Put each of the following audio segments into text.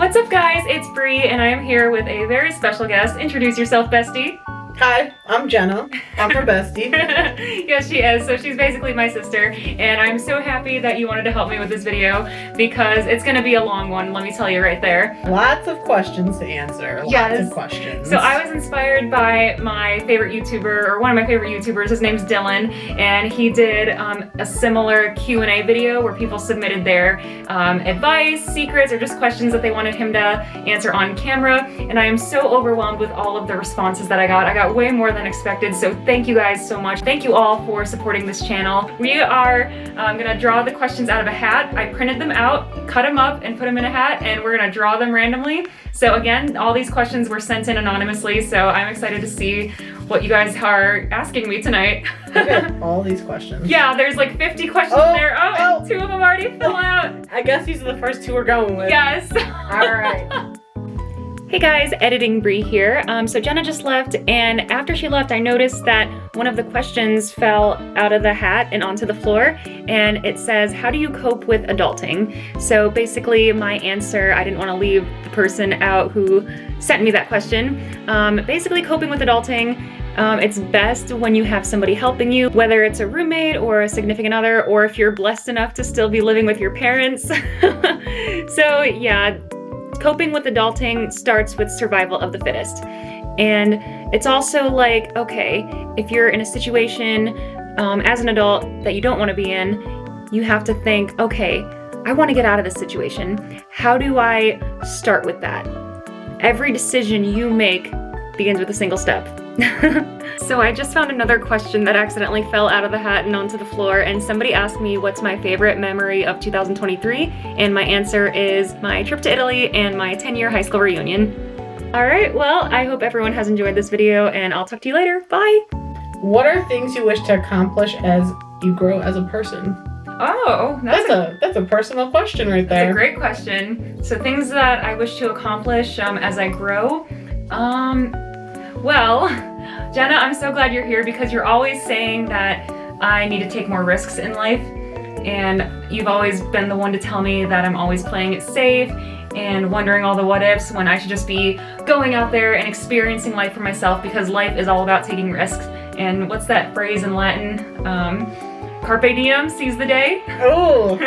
What's up guys, it's Bree and I am here with a very special guest. Introduce yourself, bestie. Hi, I'm Jenna. I'm her bestie. Yes, she is. So she's basically my sister, and I'm so happy that you wanted to help me with this video because it's going to be a long one, let me tell you right there. Lots of questions to answer. Lots of questions. So I was inspired by my favorite YouTuber, or one of my favorite YouTubers. His name's Dylan, and he did a similar Q&A video where people submitted their advice, secrets, or just questions that they wanted him to answer on camera. And I am so overwhelmed with all of the responses that I got. I got way more than expected, so thank you guys so much. Thank you all for supporting this channel. We are gonna draw the questions out of a hat. I printed them out, cut them up, and put them in a hat, and we're gonna draw them randomly. So again, all these questions were sent in anonymously, so I'm excited to see what you guys are asking me tonight. Okay, all these questions. Yeah, there's like 50 questions in there. And 2 of them already fill out. I guess these are the first 2 we're going with. Yes. All right. Hey guys, editing Bree here. So Jenna just left, and after she left I noticed that one of the questions fell out of the hat and onto the floor, and it says, how do you cope with adulting? So basically my answer, I didn't want to leave the person out who sent me that question. Basically coping with adulting, it's best when you have somebody helping you, whether it's a roommate or a significant other, or if you're blessed enough to still be living with your parents. So yeah, coping with adulting starts with survival of the fittest. And it's also like, okay, if you're in a situation as an adult that you don't want to be in, you have to think, okay, I want to get out of this situation. How do I start with that? Every decision you make begins with a single step. So I just found another question that accidentally fell out of the hat and onto the floor, and somebody asked me what's my favorite memory of 2023, and my answer is my trip to Italy and my 10-year high school reunion. Alright, well, I hope everyone has enjoyed this video, and I'll talk to you later. Bye! What are things you wish to accomplish as you grow as a person? Oh, that's a personal question right there. That's a great question. So things that I wish to accomplish as I grow, well, Jenna, I'm so glad you're here because you're always saying that I need to take more risks in life, and you've always been the one to tell me that I'm always playing it safe and wondering all the what ifs when I should just be going out there and experiencing life for myself, because life is all about taking risks. And what's that phrase in Latin? Carpe diem, seize the day. Oh,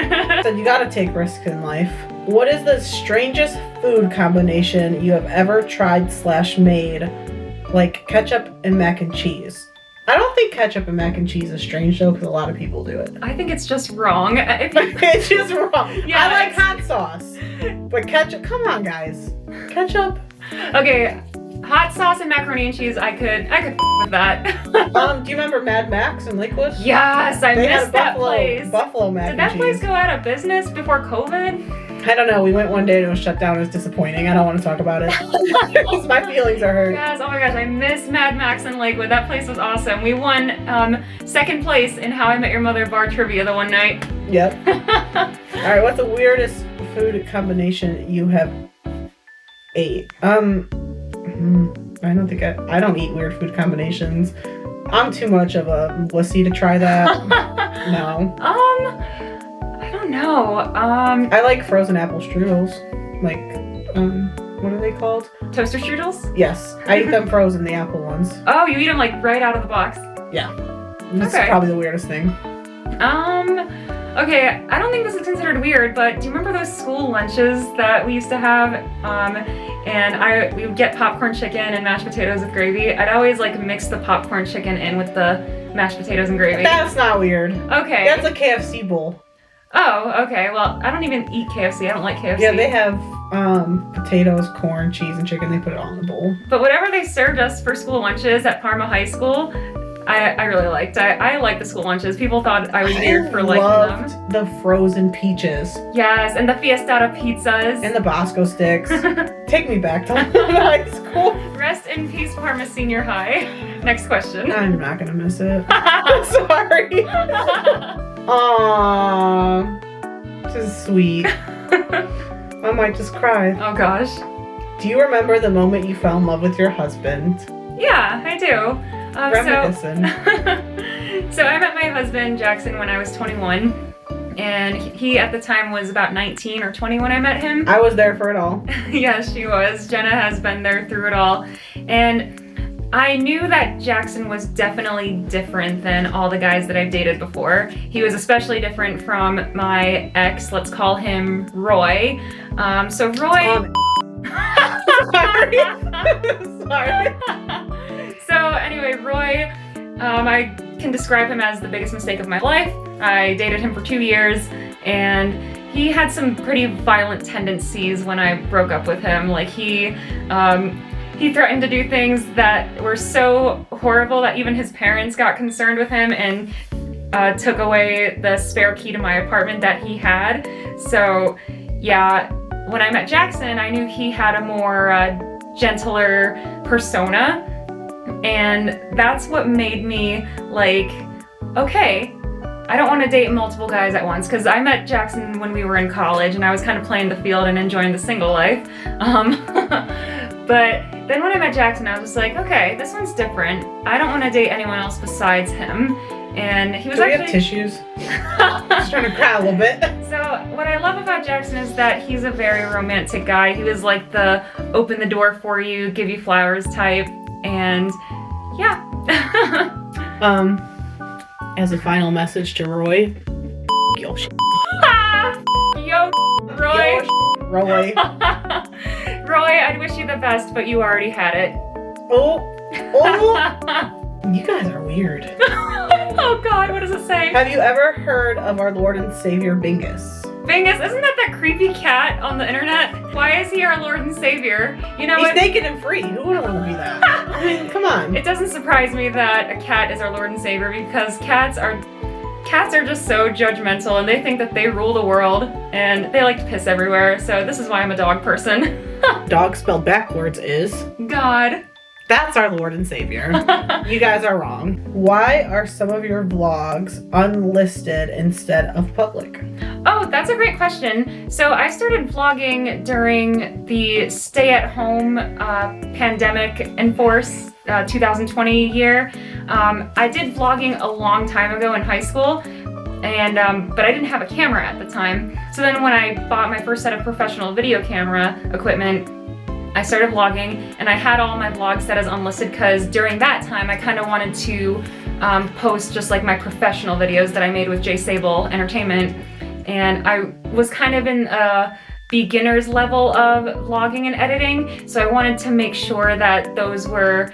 so you gotta take risks in life. What is the strangest food combination you have ever tried / made? Like ketchup and mac and cheese. I don't think ketchup and mac and cheese is strange though, because a lot of people do it. I think it's just wrong. It's just wrong. Yeah, I like hot sauce, but ketchup, come on guys. Ketchup. Okay, hot sauce and macaroni and cheese, I could with that. Do you remember Mad Max in Lakewood? Yes, I missed that place. Buffalo mac and cheese. Did that place go out of business before COVID? I don't know. We went one day and it was shut down. It was disappointing. I don't want to talk about it. My feelings are hurt. Yes, oh my gosh, I miss Mad Max in Lakewood. That place was awesome. We won 2nd place in How I Met Your Mother bar trivia the one night. Yep. Alright, what's the weirdest food combination you have ate? I don't think I don't eat weird food combinations. I'm too much of a wussy to try that. No. No. I like frozen apple strudels. Like, what are they called? Toaster strudels? Yes. I eat them frozen, the apple ones. Oh, you eat them like right out of the box? Yeah. That's probably the weirdest thing. Okay, I don't think this is considered weird, but do you remember those school lunches that we used to have? And we would get popcorn chicken and mashed potatoes with gravy. I'd always like mix the popcorn chicken in with the mashed potatoes and gravy. That's not weird. Okay. That's a KFC bowl. Oh, okay. Well, I don't even eat KFC. I don't like KFC. Yeah, they have potatoes, corn, cheese, and chicken. They put it all in the bowl. But whatever they served us for school lunches at Parma High School, I really liked. I liked the school lunches. People thought I was weird for liking them. I loved the frozen peaches. Yes, and the Fiestada pizzas. And the Bosco sticks. Take me back to high school. Rest in peace, Parma Senior High. Next question. I'm not gonna miss it. I'm sorry. Aww, this is sweet. I might just cry. Oh gosh. Do you remember the moment you fell in love with your husband? Yeah, I do. Reminiscent. So I met my husband, Jackson, when I was 21. and he at the time was about 19 or 20 when I met him. I was there for it all. Yes, she was. Jenna has been there through it all. And I knew that Jackson was definitely different than all the guys that I've dated before. He was especially different from my ex, let's call him Roy. So Roy... Sorry. Sorry. So anyway, Roy, I can describe him as the biggest mistake of my life. I dated him for 2 years, and he had some pretty violent tendencies when I broke up with him. Like he threatened to do things that were so horrible that even his parents got concerned with him and took away the spare key to my apartment that he had. So yeah, when I met Jackson, I knew he had a more gentler persona, and that's what made me like, okay, I don't want to date multiple guys at once, because I met Jackson when we were in college and I was kind of playing the field and enjoying the single life. But then when I met Jackson, I was just like, okay, this one's different. I don't want to date anyone else besides him. And he was Do we actually... have tissues? Just trying to cry a little bit. So what I love about Jackson is that he's a very romantic guy. He was like the open the door for you, give you flowers type, and yeah. As a final message to Roy, yo, Yo, Roy. Roy. Roy, I'd wish you the best, but you already had it. Oh, you guys are weird. Oh God, what does it say? Have you ever heard of our Lord and Savior Bingus? Bingus, isn't that creepy cat on the internet? Why is he our Lord and Savior? You know He's what? naked and free. Who wouldn't want to be that? I mean, come on. It doesn't surprise me that a cat is our Lord and Savior, because cats are just so judgmental, and they think that they rule the world, and they like to piss everywhere. So this is why I'm a dog person. Dog spelled backwards is... God. That's our Lord and Savior. You guys are wrong. Why are some of your vlogs unlisted instead of public? Oh, that's a great question. So I started vlogging during the stay-at-home pandemic enforced 2020 year. I did vlogging a long time ago in high school, and but I didn't have a camera at the time. So then when I bought my first set of professional video camera equipment, I started vlogging, and I had all my vlogs set as unlisted because during that time I kind of wanted to post just like my professional videos that I made with J Sable Entertainment, and I was kind of in a beginner's level of vlogging and editing, so I wanted to make sure that those were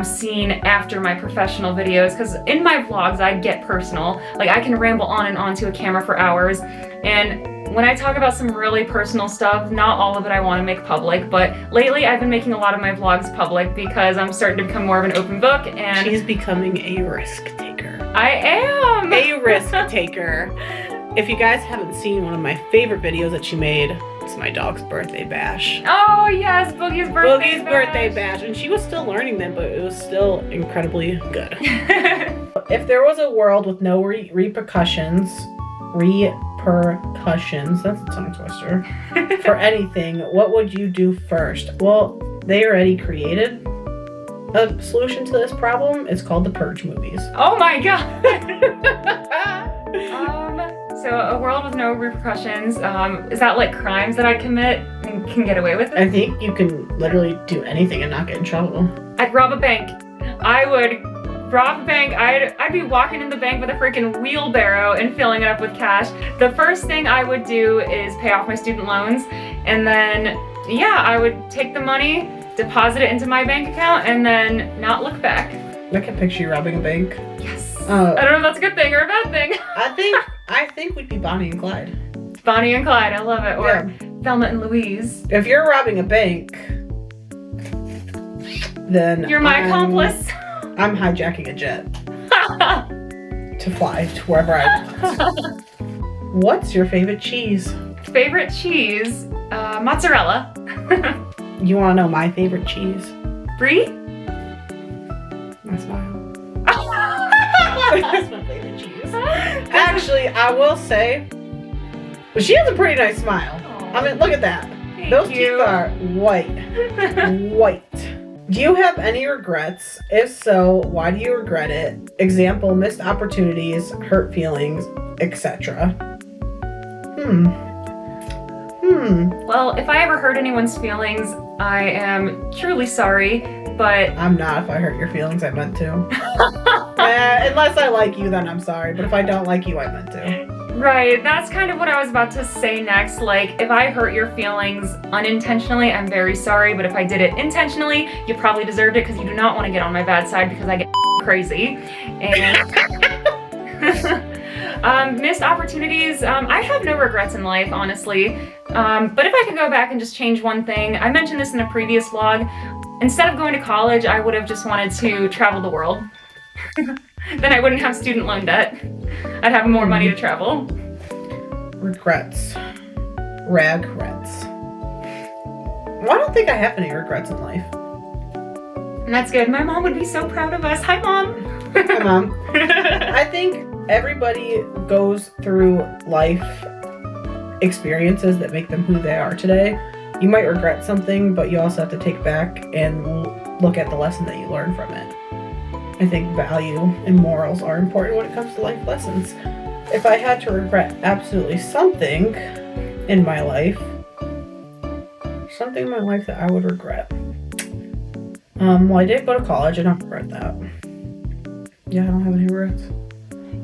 seen after my professional videos, because in my vlogs I get personal. Like I can ramble on and on to a camera for hours, and when I talk about some really personal stuff, not all of it I want to make public, but lately I've been making a lot of my vlogs public because I'm starting to become more of an open book, and She's becoming a risk taker. I am! A risk taker. If you guys haven't seen one of my favorite videos that she made, it's my dog's birthday bash. Oh yes, Boogie's birthday Birthday bash. And she was still learning them, but it was still incredibly good. If there was a world with no repercussions, that's a tongue twister, for anything, what would you do first? Well, they already created a solution to this problem. It's called the Purge movies. Oh my God! So a world with no repercussions, is that like crimes that I commit and can get away with it? I think you can literally do anything and not get in trouble. I'd rob a bank. I would rob a bank. I'd be walking in the bank with a freaking wheelbarrow and filling it up with cash. The first thing I would do is pay off my student loans, and then yeah, I would take the money, deposit it into my bank account, and then not look back. I can picture you robbing a bank. Yes. I don't know if that's a good thing or a bad thing. I think we'd be Bonnie and Clyde. Bonnie and Clyde, I love it. Or Yeah. Thelma and Louise. If you're robbing a bank, then You're my accomplice. I'm hijacking a jet to fly to wherever I want. What's your favorite cheese? Favorite cheese? Mozzarella. You want to know my favorite cheese? Brie? My smile. That's my favorite cheese. Actually, I will say, she has a pretty nice smile. I mean, look at that. Those teeth are white. White. Do you have any regrets? If so, why do you regret it? Example, missed opportunities, hurt feelings, etc. Well, if I ever hurt anyone's feelings, I am truly sorry, but... I'm not. If I hurt your feelings, I meant to. Unless I like you, then I'm sorry. But if I don't like you, I meant to. Right, that's kind of what I was about to say next. Like, if I hurt your feelings unintentionally, I'm very sorry. But if I did it intentionally, you probably deserved it because you do not want to get on my bad side because I get crazy. And missed opportunities. I have no regrets in life, honestly. But if I could go back and just change one thing, I mentioned this in a previous vlog. Instead of going to college, I would have just wanted to travel the world. Then I wouldn't have student loan debt. I'd have more money to travel. Regrets. Regrets. Well, I don't think I have any regrets in life. And that's good. My mom would be so proud of us. Hi, Mom. Hi, Mom. I think everybody goes through life experiences that make them who they are today. You might regret something, but you also have to take back and look at the lesson that you learned from it. I think value and morals are important when it comes to life lessons. If I had to regret absolutely something in my life that I would regret. Well, I did go to college. I don't regret that. Yeah, I don't have any regrets.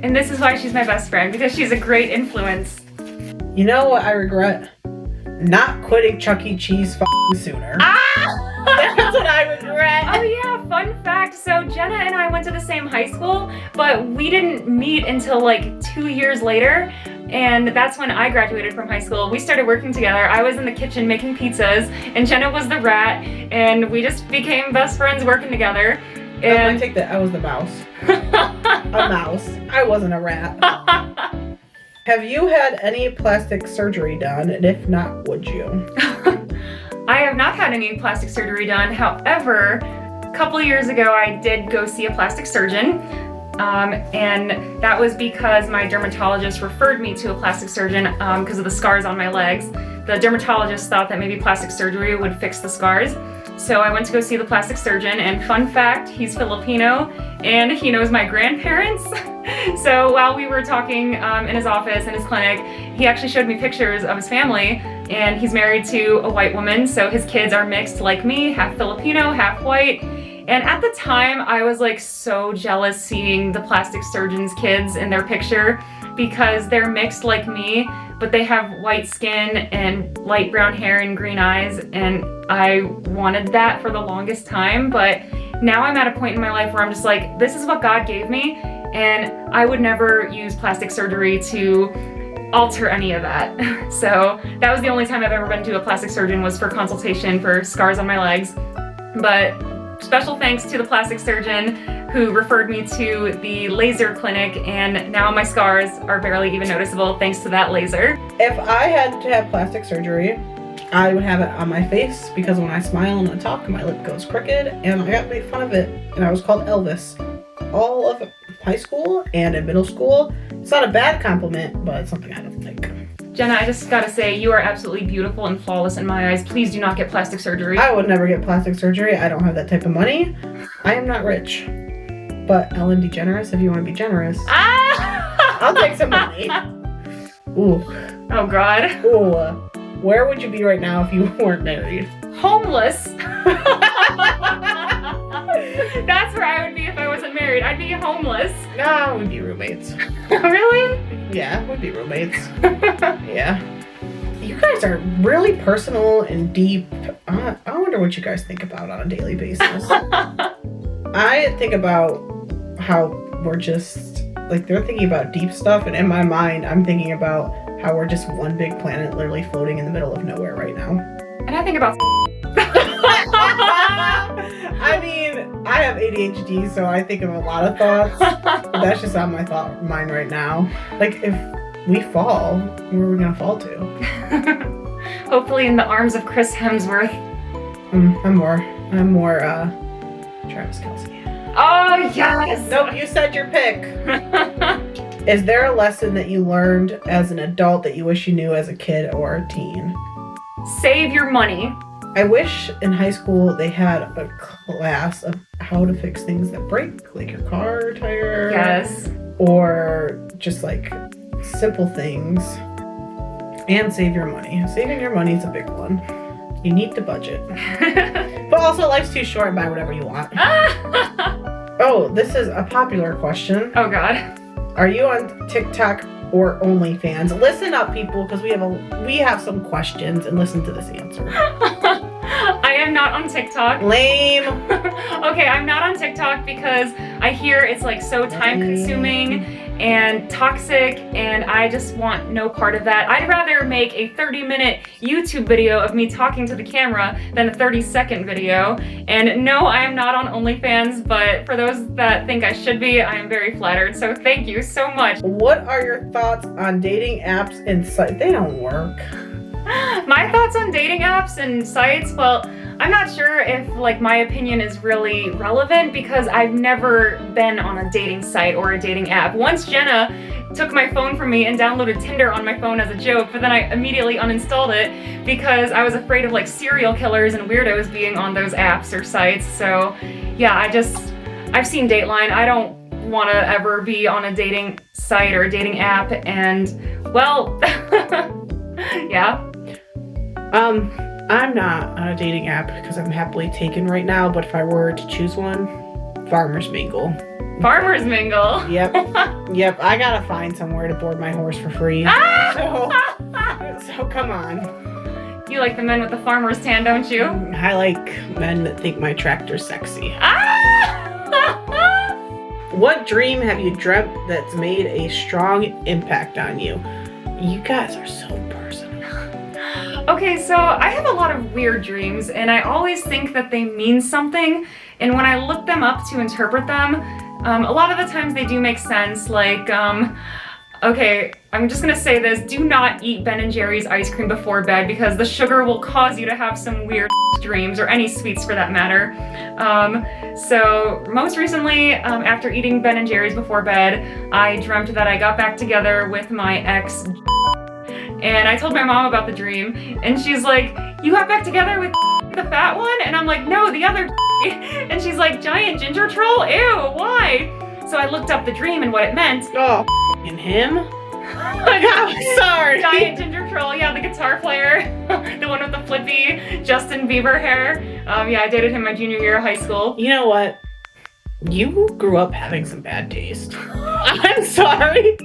And this is why she's my best friend, because she's a great influence. You know what I regret? Not quitting Chuck E. Cheese sooner. That's what I regret. Oh yeah, fun fact. So Jenna and I went to the same high school, but we didn't meet until like 2 years later. And that's when I graduated from high school. We started working together. I was in the kitchen making pizzas, and Jenna was the rat, and we just became best friends working together. And I take that I was the mouse. A mouse. I wasn't a rat. Have you had any plastic surgery done? And if not, would you? I have not had any plastic surgery done. However, a couple of years ago, I did go see a plastic surgeon. And that was because my dermatologist referred me to a plastic surgeon because of the scars on my legs. The dermatologist thought that maybe plastic surgery would fix the scars. So I went to go see the plastic surgeon, and fun fact, he's Filipino and he knows my grandparents. So while we were talking in his office, in his clinic, he actually showed me pictures of his family, and he's married to a white woman, so his kids are mixed like me, half Filipino, half white. And at the time, I was like so jealous seeing the plastic surgeon's kids in their picture because they're mixed like me, but they have white skin and light brown hair and green eyes, and I wanted that for the longest time. But now I'm at a point in my life where I'm just like, this is what God gave me, and I would never use plastic surgery to alter any of that. So that was the only time I've ever been to a plastic surgeon, was for consultation for scars on my legs. But special thanks to the plastic surgeon who referred me to the laser clinic, and now my scars are barely even noticeable thanks to that laser. If I had to have plastic surgery, I would have it on my face because when I smile and I talk, my lip goes crooked, and I got made fun of it, and I was called Elvis all of high school and in middle school. It's not a bad compliment, but it's something I don't like. Jenna, I just gotta say, you are absolutely beautiful and flawless in my eyes. Please do not get plastic surgery. I would never get plastic surgery. I don't have that type of money. I am not rich. But Ellen DeGeneres, if you want to be generous, I'll take some money. Ooh. Oh God. Ooh. Where would you be right now if you weren't married? Homeless. That's where I would be if I wasn't married. I'd be homeless. No, we'd be roommates. Really? Yeah, we'd be roommates. Yeah. You guys are really personal and deep. I wonder what you guys think about on a daily basis. I think about how we're just, like, they're thinking about deep stuff, and in my mind, I'm thinking about how we're just one big planet literally floating in the middle of nowhere right now. And I think about I mean, I have ADHD, so I think of a lot of thoughts. But that's just on my mind right now. Like, if we fall, where are we gonna fall to? Hopefully in the arms of Chris Hemsworth. I'm more Travis Kelce. Oh yes! Nope, you said your pick. Is there a lesson that you learned as an adult that you wish you knew as a kid or a teen? Save your money. I wish in high school they had a class of how to fix things that break, like your car tire. Yes. Or just like simple things. And save your money. Saving your money is a big one. You need to budget. But also, life's too short, buy whatever you want. Oh, this is a popular question. Oh God. Are you on TikTok or OnlyFans? Listen up, people, because we have some questions, and listen to this answer. I am not on TikTok. Lame. Okay, I'm not on TikTok because I hear it's like so time consuming and toxic, and I just want no part of that. I'd rather make a 30-minute YouTube video of me talking to the camera than a 30-second video. And no, I am not on OnlyFans, but for those that think I should be, I am very flattered. So thank you so much. What are your thoughts on dating apps and sites? They don't work. My thoughts on dating apps and sites, well, I'm not sure if like my opinion is really relevant because I've never been on a dating site or a dating app. Once Jenna took my phone from me and downloaded Tinder on my phone as a joke, but then I immediately uninstalled it because I was afraid of like serial killers and weirdos being on those apps or sites. So yeah, I've seen Dateline. I don't want to ever be on a dating site or a dating app, and well, yeah. I'm not on a dating app because I'm happily taken right now, but if I were to choose one, Farmers Mingle. Farmers Mingle? Yep. Yep, I gotta find somewhere to board my horse for free. So come on. You like the men with the farmer's tan, don't you? I like men that think my tractor's sexy. What dream have you dreamt that's made a strong impact on you? You guys are so personal. Okay, so I have a lot of weird dreams, and I always think that they mean something, and when I look them up to interpret them, a lot of the times they do make sense, like, okay, I'm just gonna say this, do not eat Ben & Jerry's ice cream before bed because the sugar will cause you to have some weird dreams, or any sweets for that matter. So most recently, after eating Ben & Jerry's before bed, I dreamt that I got back together with my ex, and I told my mom about the dream, and she's like, you got back together with the fat one? And I'm like, no, the other and she's like, giant ginger troll? Ew, why? So I looked up the dream and what it meant. Oh, and him? I'm sorry. Giant ginger troll, yeah, the guitar player, the one with the flippy Justin Bieber hair. Yeah, I dated him my junior year of high school. You know what? You grew up having some bad taste. I'm sorry.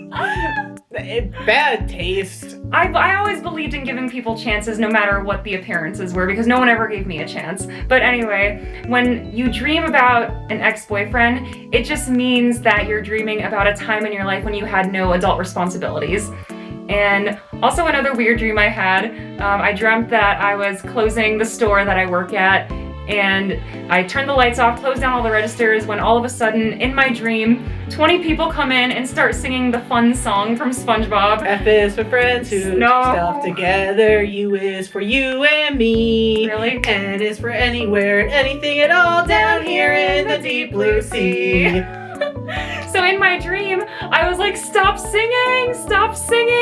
Bad taste. I always believed in giving people chances no matter what the appearances were because no one ever gave me a chance. But anyway, when you dream about an ex-boyfriend, it just means that you're dreaming about a time in your life when you had no adult responsibilities. And also another weird dream I had, I dreamt that I was closing the store that I work at, and I turned the lights off, closed down all the registers, when all of a sudden, in my dream, 20 people come in and start singing the fun song from SpongeBob. F is for friends who do stuff together, U is for you and me. Really? N is for anywhere and anything at all down here in the deep blue sea. So in my dream, I was like, stop singing,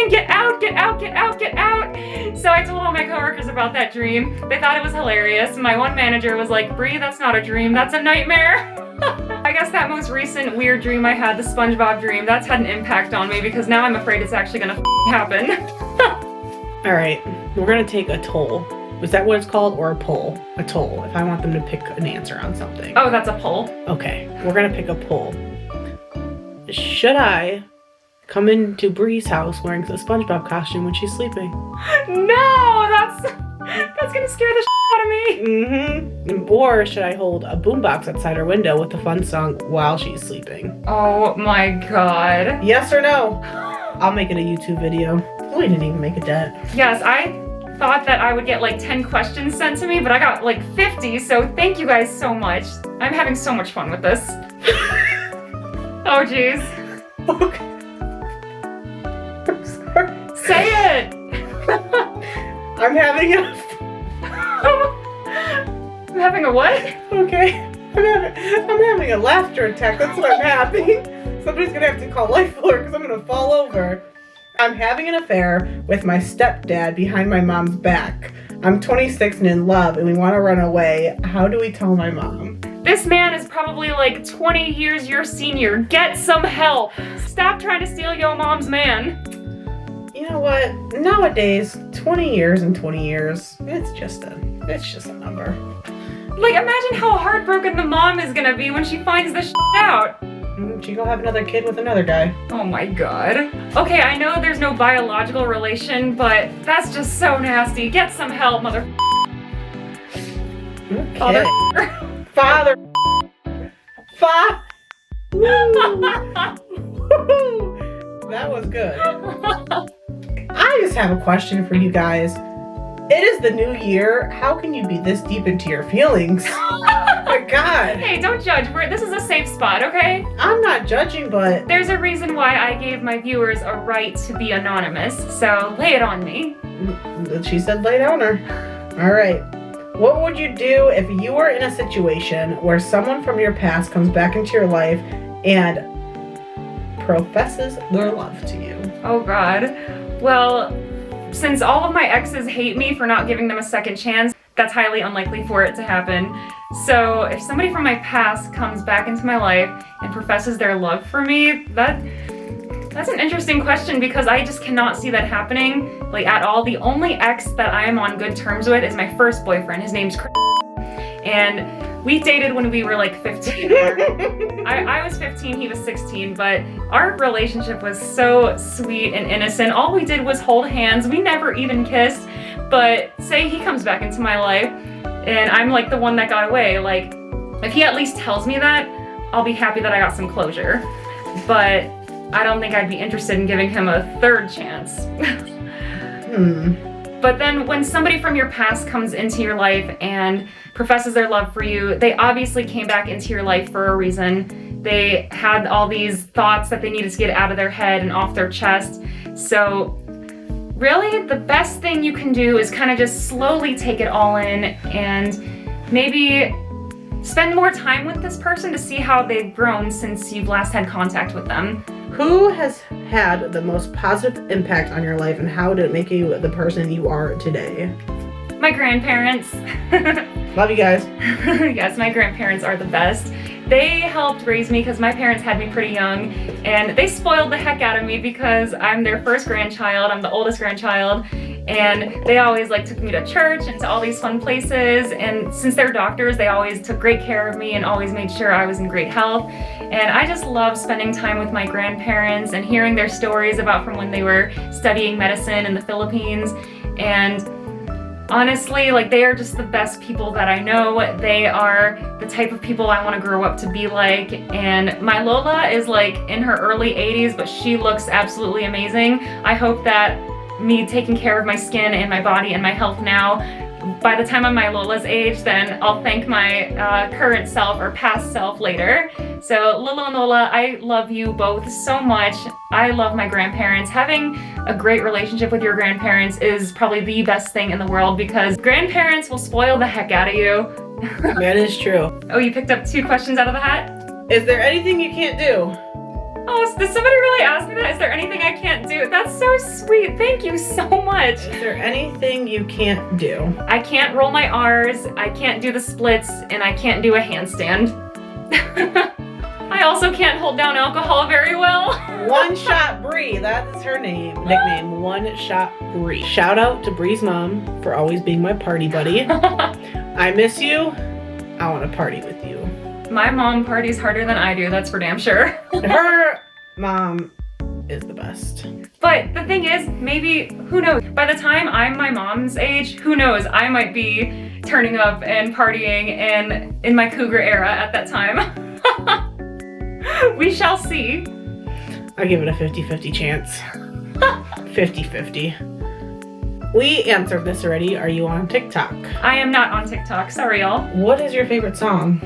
get out, get out, get out, get out. So I told all my coworkers about that dream. They thought it was hilarious. My one manager was like, Bree, that's not a dream, that's a nightmare. I guess that most recent weird dream I had, the SpongeBob dream, that's had an impact on me because now I'm afraid it's actually gonna happen. All right, we're gonna take a toll. Is that what it's called, or a poll? A toll, if I want them to pick an answer on something. Oh, that's a poll. Okay, we're gonna pick a poll. Should I come into Bree's house wearing the SpongeBob costume when she's sleeping? No, that's gonna scare the shit out of me. Mm-hmm. Or should I hold a boombox outside her window with a fun song while she's sleeping? Oh my god. Yes or no? I'll make it a YouTube video. We didn't even make it yet. Yes, I thought that I would get like 10 questions sent to me, but I got like 50, so thank you guys so much. I'm having so much fun with this. Oh jeez. Okay. I'm sorry. Say it! I'm having a... I'm having a what? Okay. I'm having a laughter attack. That's what I'm having. Somebody's gonna have to call life alert because I'm gonna fall over. I'm having an affair with my stepdad behind my mom's back. I'm 26 and in love and we want to run away. How do we tell my mom? This man is probably like 20 years your senior. Get some help. Stop trying to steal your mom's man. You you know what? Nowadays, 20 years and 20 years, it's just a number. Like, imagine how heartbroken the mom is gonna be when she finds this out. She gonna have another kid with another guy. Oh my god. Okay, I know there's no biological relation, but that's just so nasty. Get some help, mother. Okay. Father. Father. That was good. I just have a question for you guys. It is the new year. How can you be this deep into your feelings? My God. Hey, don't judge. This is a safe spot, okay? I'm not judging, but There's a reason why I gave my viewers a right to be anonymous, so lay it on me. she said lay down her. All right. What would you do if you were in a situation where someone from your past comes back into your life and professes their love to you? Oh god. Well, since all of my exes hate me for not giving them a second chance, that's highly unlikely for it to happen. So if somebody from my past comes back into my life and professes their love for me, that's an interesting question because I just cannot see that happening, like, at all. The only ex that I am on good terms with is my first boyfriend. His name's Chris. And we dated when we were like 15. I was 15, he was 16, but our relationship was so sweet and innocent. All we did was hold hands. We never even kissed. But say he comes back into my life and I'm like the one that got away, like, if he at least tells me that, I'll be happy that I got some closure. But I don't think I'd be interested in giving him a third chance. But then when somebody from your past comes into your life and professes their love for you, they obviously came back into your life for a reason. They had all these thoughts that they needed to get out of their head and off their chest. So really, the best thing you can do is kind of just slowly take it all in and maybe spend more time with this person to see how they've grown since you've last had contact with them. Who has had the most positive impact on your life and how did it make you the person you are today? My grandparents. Love you guys. Yes, my grandparents are the best. They helped raise me because my parents had me pretty young, and they spoiled the heck out of me because I'm their first grandchild. I'm the oldest grandchild, and they always like took me to church and to all these fun places. And since they're doctors, they always took great care of me and always made sure I was in great health. And I just love spending time with my grandparents and hearing their stories about from when they were studying medicine in the Philippines. And honestly, like, they are just the best people that I know. They are the type of people I want to grow up to be like. And my Lola is like in her early 80s, but she looks absolutely amazing. I hope that me taking care of my skin and my body and my health now, by the time I'm my Lola's age, then I'll thank my current self or past self later. So Lola and Lola, I love you both so much. I love my grandparents. Having a great relationship with your grandparents is probably the best thing in the world because grandparents will spoil the heck out of you. That is true. Oh, you picked up 2 questions out of the hat? Is there anything you can't do? Oh, did somebody really ask me that? Is there anything I can't do? That's so sweet. Thank you so much. Is there anything you can't do? I can't roll my R's, I can't do the splits, and I can't do a handstand. I also can't hold down alcohol very well. One Shot Brie, that is her nickname, One Shot Brie. Shout out to Brie's mom for always being my party buddy. I miss you. I want to party with you. My mom parties harder than I do, that's for damn sure. Her mom is the best. But the thing is, maybe, who knows, by the time I'm my mom's age, who knows, I might be turning up and partying and in my cougar era at that time. We shall see. I give it a 50-50 chance. 50-50. We answered this already. Are you on TikTok? I am not on TikTok, sorry y'all. What is your favorite song?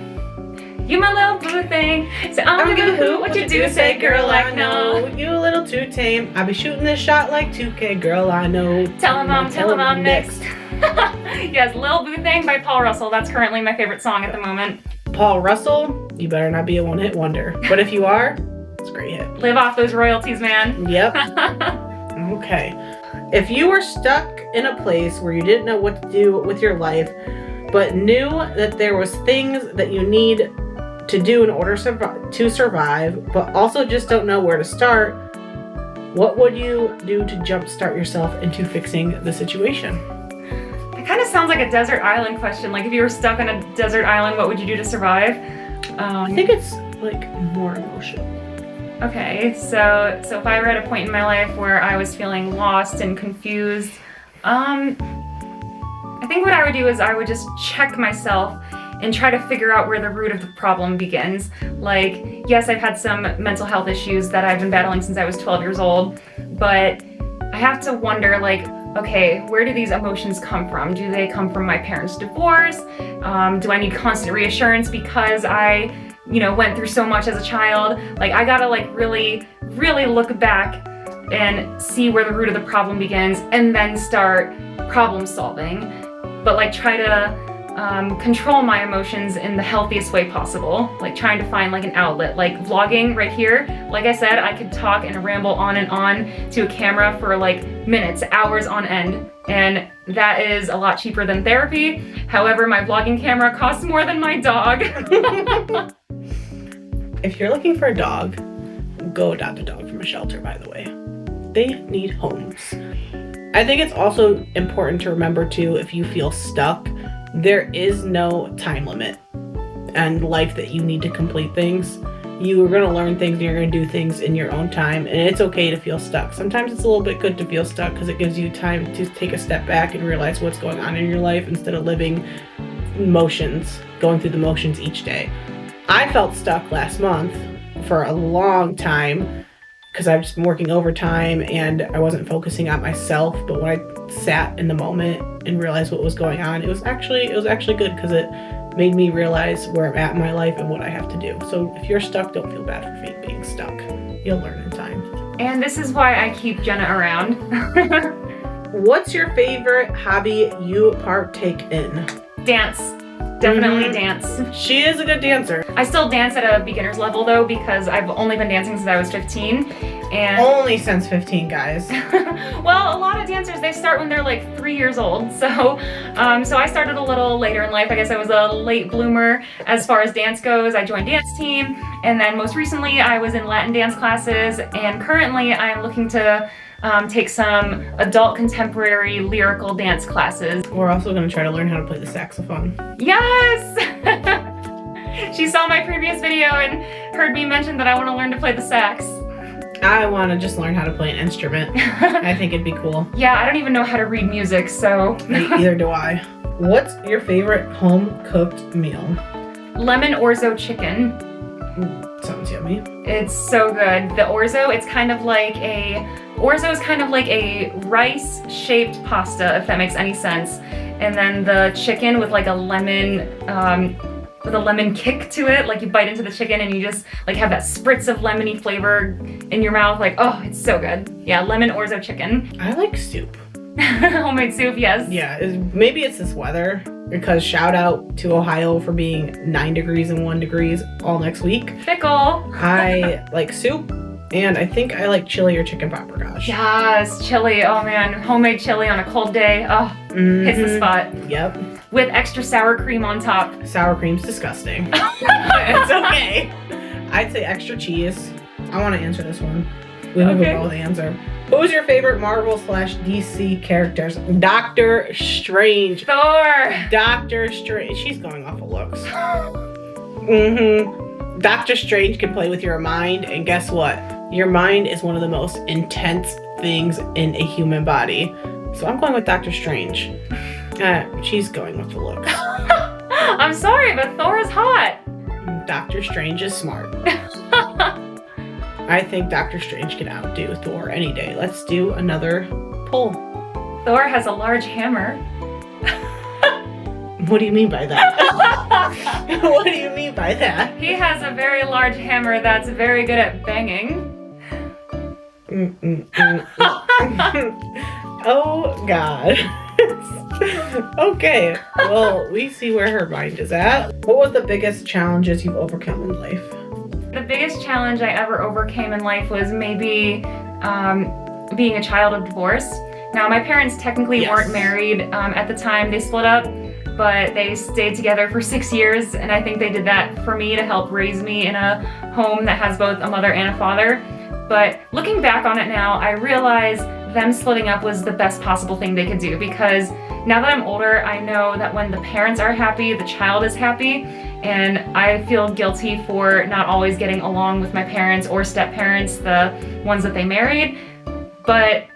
You my little boo thing, so I'm gonna give a hoot what you do, say girl I know. You a little too tame, I'll be shooting this shot like 2K, girl I know. Tell him I'm next. Yes, Lil Boo Thing by Paul Russell, that's currently my favorite song at the moment. Paul Russell, you better not be a one-hit wonder. But if you are, it's a great hit. Live off those royalties, man. Yep. Okay. If you were stuck in a place where you didn't know what to do with your life, but knew that there was things that you need to do in order to survive, but also just don't know where to start, What would you do to jumpstart yourself into fixing the situation? It kind of sounds like a desert island question. Like if you were stuck on a desert island, what would you do to survive? I think it's like more emotional. Okay, so if I were at a point in my life where I was feeling lost and confused, I think what I would do is I would just check myself and try to figure out where the root of the problem begins. Like, yes, I've had some mental health issues that I've been battling since I was 12 years old, but I have to wonder, like, okay, where do these emotions come from? Do they come from my parents' divorce? Do I need constant reassurance because I, went through so much as a child? Like, I gotta really, really look back and see where the root of the problem begins and then start problem solving. But try to control my emotions in the healthiest way possible, trying to find an outlet, vlogging right here. Like I said, I could talk and ramble on and on to a camera for minutes, hours on end, and that is a lot cheaper than therapy. However, my vlogging camera costs more than my dog. If you're looking for a dog, go adopt a dog from a shelter, by the way. They need homes. I think it's also important to remember too, if you feel stuck, there is no time limit and life that you need to complete things. You are going to learn things and you're going to do things in your own time, and it's okay to feel stuck. Sometimes it's a little bit good to feel stuck because it gives you time to take a step back and realize what's going on in your life instead of living motions, going through the motions each day. I felt stuck last month for a long time because I've just been working overtime and I wasn't focusing on myself. But when I sat in the moment and realized what was going on, it was actually good because it made me realize where I'm at in my life and what I have to do. So if you're stuck, don't feel bad for being stuck. You'll learn in time. And this is why I keep Jenna around. What's your favorite hobby you partake in? Dance. Definitely dance. She is a good dancer. I still dance at a beginner's level though, because I've only been dancing since I was 15. And only since 15, guys. Well, a lot of dancers, they start when they're 3 years old. So I started a little later in life. I guess I was a late bloomer as far as dance goes. I joined dance team, and then most recently I was in Latin dance classes, and currently I am looking to take some adult contemporary lyrical dance classes. We're also going to try to learn how to play the saxophone. Yes! She saw my previous video and heard me mention that I want to learn to play the sax. I want to just learn how to play an instrument. I think it'd be cool. Yeah, I don't even know how to read music, so... Neither do I. What's your favorite home-cooked meal? Lemon orzo chicken. Sounds yummy. It's so good. The orzo, it's kind of like a... Orzo is kind of like a rice-shaped pasta, if that makes any sense. And then the chicken with a lemon, with a lemon kick to it. You bite into the chicken and you just have that spritz of lemony flavor in your mouth. Oh, it's so good. Yeah, lemon orzo chicken. I like soup. Homemade soup, yes. Yeah, maybe it's this weather, because shout out to Ohio for being 9 degrees and 1 degree all next week. Fickle. I like soup. And I think I like chili or chicken paprikash. Yes, chili. Oh man, homemade chili on a cold day. Oh, hits the spot. Yep. With extra sour cream on top. Sour cream's disgusting. It's okay. I'd say extra cheese. I want to answer this one. We will go the answer. Who's your favorite Marvel/DC characters? Doctor Strange. Thor. Doctor Strange. She's going off of looks. Doctor Strange can play with your mind, and guess what? Your mind is one of the most intense things in a human body. So I'm going with Doctor Strange. She's going with the looks. I'm sorry, but Thor is hot. Doctor Strange is smart. I think Doctor Strange can outdo Thor any day. Let's do another poll. Thor has a large hammer. What do you mean by that? What do you mean by that? He has a very large hammer that's very good at banging. Oh, God. Okay, well, we see where her mind is at. What was the biggest challenges you've overcome in life? The biggest challenge I ever overcame in life was maybe being a child of divorce. Now, my parents technically weren't married at the time they split up, but they stayed together for 6 years, and I think they did that for me to help raise me in a home that has both a mother and a father. But looking back on it now, I realize them splitting up was the best possible thing they could do, because now that I'm older, I know that when the parents are happy, the child is happy, and I feel guilty for not always getting along with my parents or step-parents, the ones that they married. But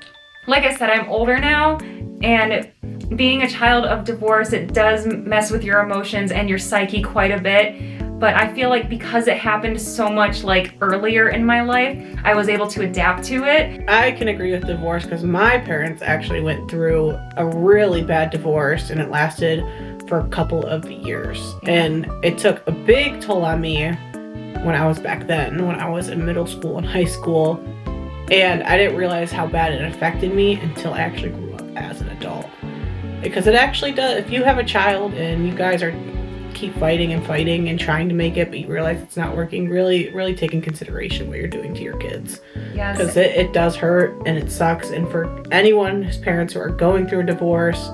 like I said, I'm older now, and being a child of divorce, it does mess with your emotions and your psyche quite a bit. But I feel like because it happened so much like earlier in my life, I was able to adapt to it. I can agree with divorce because my parents actually went through a really bad divorce, and it lasted for a couple of years. And it took a big toll on me when I was back then, when I was in middle school and high school. And I didn't realize how bad it affected me until I actually grew up as an adult. Because it actually does. If you have a child and you guys are keep fighting and trying to make it, but you realize it's not working, really take in consideration what you're doing to your kids. Yes. Because it does hurt and it sucks. And for anyone whose parents who are going through a divorce,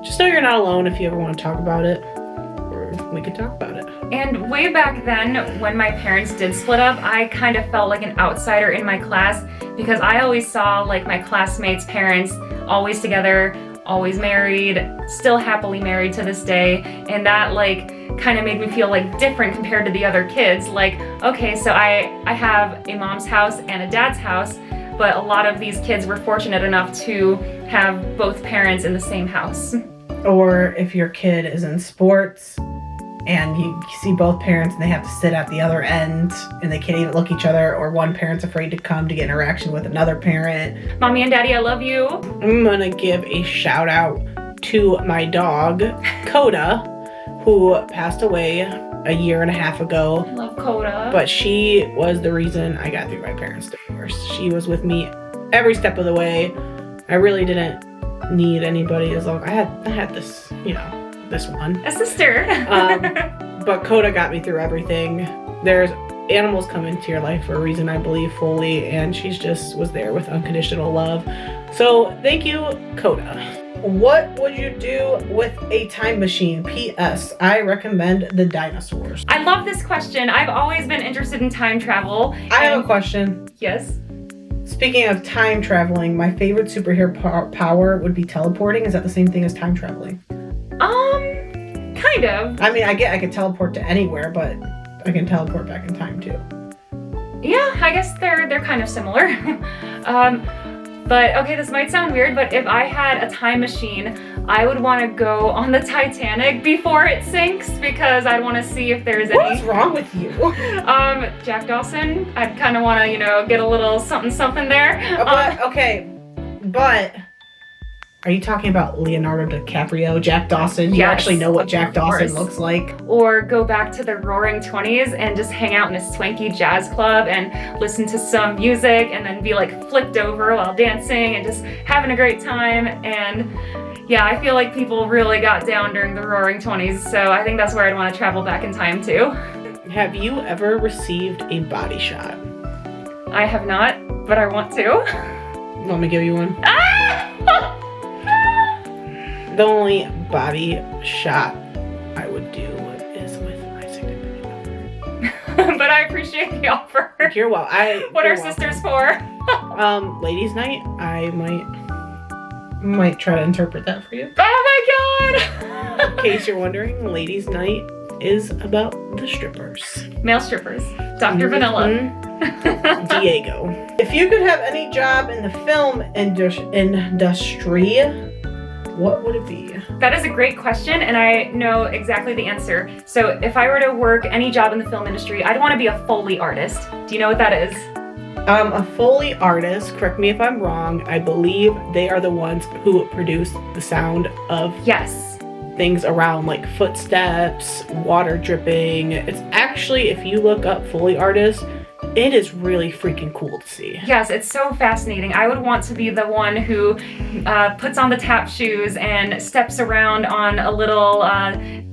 just know you're not alone. If you ever want to talk about it, or we could talk about it. And way back then, when my parents did split up, I kind of felt like an outsider in my class, because I always saw like my classmates' parents always together, always married, still happily married to this day, and that like kind of made me feel like different compared to the other kids. Like, okay, so I have a mom's house and a dad's house, but a lot of these kids were fortunate enough to have both parents in the same house. Or if your kid is in sports and you see both parents and they have to sit at the other end and they can't even look each other, or one parent's afraid to come to get interaction with another parent. Mommy and Daddy, I love you. I'm gonna give a shout out to my dog, Coda, who passed away a year and a half ago. I love Coda. But she was the reason I got through my parents' divorce. She was with me every step of the way. I really didn't need anybody as long. I had this, this one. A sister. But Coda got me through everything. There's animals come into your life for a reason, I believe fully, and she's just was there with unconditional love. So thank you, Coda. What would you do with a time machine? P.S. I recommend the dinosaurs. I love this question. I've always been interested in time travel. I have a question. Yes. Speaking of time traveling, my favorite superhero power would be teleporting. Is that the same thing as time traveling? Kind of. I mean, I could teleport to anywhere, but I can teleport back in time too. Yeah, I guess they're kind of similar. But okay, this might sound weird, but if I had a time machine, I would want to go on the Titanic before it sinks, because I'd want to see if there's any. What's wrong with you? Jack Dawson. I'd kind of want to, get a little something there. But are you talking about Leonardo DiCaprio, Jack Dawson? Do you actually know what Jack Dawson looks like? Or go back to the Roaring 20s and just hang out in a swanky jazz club and listen to some music and then be like flipped over while dancing and just having a great time. And yeah, I feel like people really got down during the Roaring 20s, so I think that's where I'd want to travel back in time too. Have you ever received a body shot? I have not, but I want to. Want me to give you one? The only body shot I would do is with my significant other. But I appreciate the offer. You're welcome. What are sisters for? Ladies' night, I might try to interpret that for you. Oh my god! In case you're wondering, ladies' night is about the strippers. Male strippers. Dr. Vanilla. Diego. If you could have any job in the film industry, what would it be? That is a great question, and I know exactly the answer. So if I were to work any job in the film industry, I'd want to be a Foley artist. Do you know what that is? A Foley artist, correct me if I'm wrong, I believe they are the ones who produce the sound of things around, like footsteps, water dripping. It's actually, if you look up Foley artists, it is really freaking cool to see. Yes, it's so fascinating. I would want to be the one who puts on the tap shoes and steps around on a little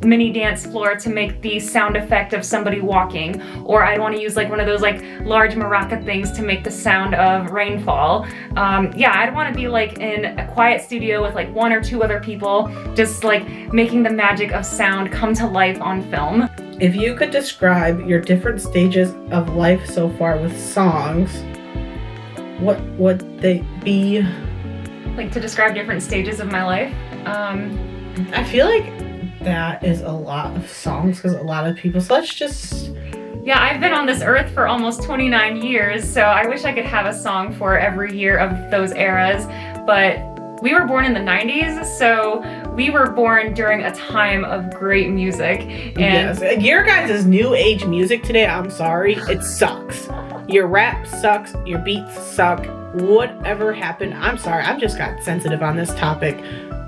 mini dance floor to make the sound effect of somebody walking. Or I'd want to use like one of those like large maraca things to make the sound of rainfall. I'd want to be like in a quiet studio with like one or two other people, just like making the magic of sound come to life on film. If you could describe your different stages of life so far with songs, what would they be? Like to describe different stages of my life. I feel like that is a lot of songs because a lot of people. So let's just. Yeah, I've been on this earth for almost 29 years, so I wish I could have a song for every year of those eras. But we were born in the 90s, so we were born during a time of great music. And yes, your guys' new age music today, I'm sorry, it sucks. Your rap sucks, your beats suck, whatever happened, I'm sorry, I've just got sensitive on this topic.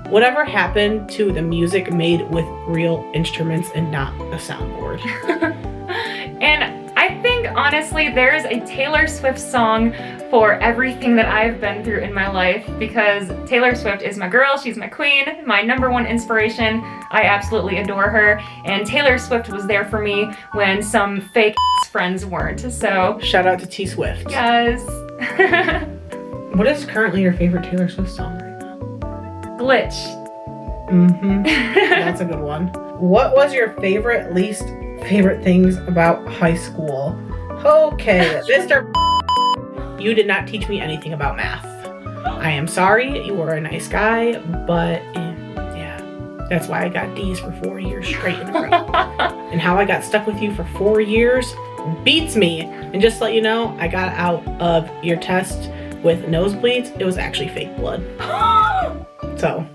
Whatever happened to the music made with real instruments and not a soundboard? And I think, honestly, there's a Taylor Swift song for everything that I've been through in my life, because Taylor Swift is my girl, she's my queen, my #1 inspiration. I absolutely adore her, and Taylor Swift was there for me when some fake ass friends weren't, so. Shout out to T Swift. Yes. What is currently your favorite Taylor Swift song right now? Glitch. Mm-hmm. That's a good one. What was your least favorite things about high school? Okay, Mr. You did not teach me anything about math. I am sorry, you were a nice guy, but yeah, that's why I got D's for 4 years straight in a row. And how I got stuck with you for 4 years beats me. And just to let you know, I got out of your test with nosebleeds. It was actually fake blood. So.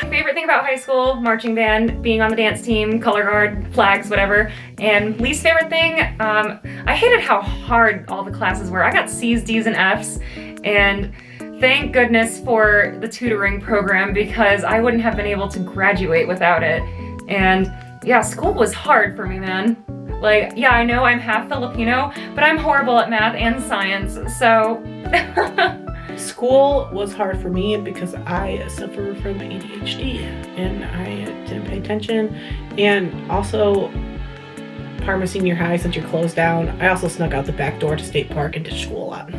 Favorite thing about high school, marching band, being on the dance team, color guard, flags, whatever. And least favorite thing, I hated how hard all the classes were. I got C's, D's, and F's, and thank goodness for the tutoring program because I wouldn't have been able to graduate without it. And yeah, school was hard for me, man. Like, yeah, I know I'm half Filipino, but I'm horrible at math and science, so. School was hard for me because I suffer from ADHD and I didn't pay attention. And also, part of my senior high, since you're closed down, I also snuck out the back door to State Park and ditched school a lot.